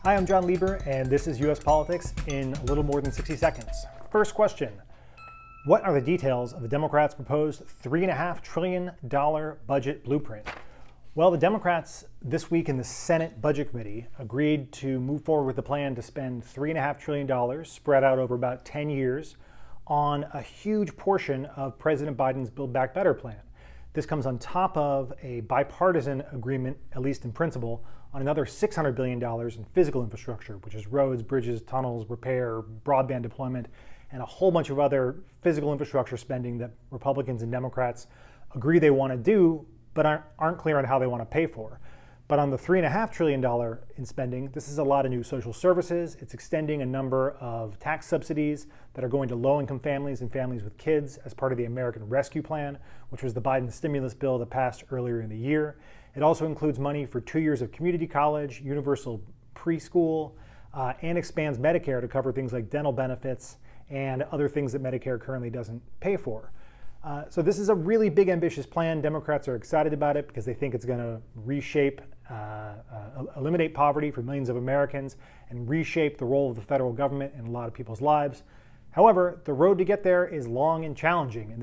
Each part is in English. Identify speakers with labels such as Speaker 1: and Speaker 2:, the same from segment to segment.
Speaker 1: Hi, I'm Jon Lieber, and this is U.S. Politics in a little more than 60 seconds. First question. What are the details of the Democrats' proposed $3.5 trillion budget blueprint? Well, the Democrats this week in the Senate Budget Committee agreed to move forward with a plan to spend $3.5 trillion spread out over about 10 years on a huge portion of President Biden's Build Back Better plan. This comes on top of a bipartisan agreement, at least in principle, on another $600 billion in physical infrastructure, which is roads, bridges, tunnels, repair, broadband deployment, and a whole bunch of other physical infrastructure spending that Republicans and Democrats agree they want to do, but aren't clear on how they want to pay for. But on the $3.5 trillion in spending, this is a lot of new social services. It's extending a number of tax subsidies that are going to low-income families and families with kids as part of the American Rescue Plan, which was the Biden stimulus bill that passed earlier in the year. It also includes money for 2 years of community college, universal preschool, and expands Medicare to cover things like dental benefits and other things that Medicare currently doesn't pay for. So this is a really big, ambitious plan. Democrats are excited about it because they think it's going to reshape, eliminate poverty for millions of Americans and reshape the role of the federal government in a lot of people's lives. However, the road to get there is long and challenging, and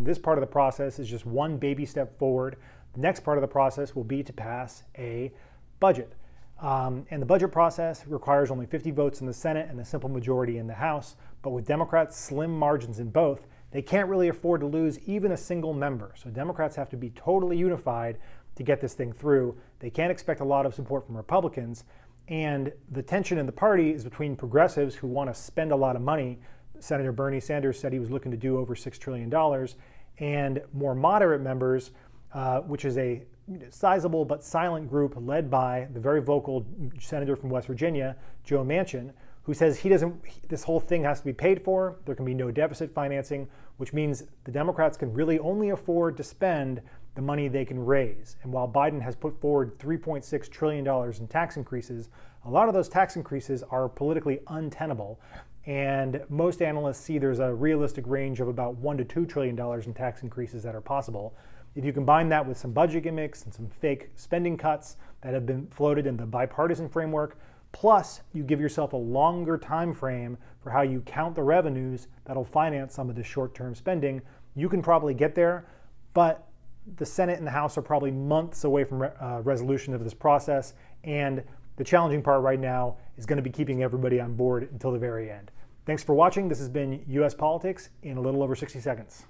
Speaker 1: this part of the process is just one baby step forward. The next part of the process will be to pass a budget. And the budget process requires only 50 votes in the Senate and a simple majority in the House, but with Democrats' slim margins in both, they can't really afford to lose even a single member. So Democrats have to be totally unified to get this thing through. They can't expect a lot of support from Republicans. And the tension in the party is between progressives who want to spend a lot of money. Senator Bernie Sanders said he was looking to do over $6 trillion. And more moderate members, which is a sizable but silent group led by the very vocal senator from West Virginia, Joe Manchin, who says this whole thing has to be paid for. There can be no deficit financing, which means the Democrats can really only afford to spend the money they can raise. And while Biden has put forward $3.6 trillion in tax increases, a lot of those tax increases are politically untenable. And most analysts see there's a realistic range of about $1 to $2 trillion in tax increases that are possible. If you combine that with some budget gimmicks and some fake spending cuts that have been floated in the bipartisan framework, plus you give yourself a longer time frame for how you count the revenues that'll finance some of this short-term spending, you can probably get there. But the Senate and the House are probably months away from resolution of this process. And the challenging part right now is going to be keeping everybody on board until the very end. Thanks for watching. This has been U.S. Politics in a little over 60 seconds.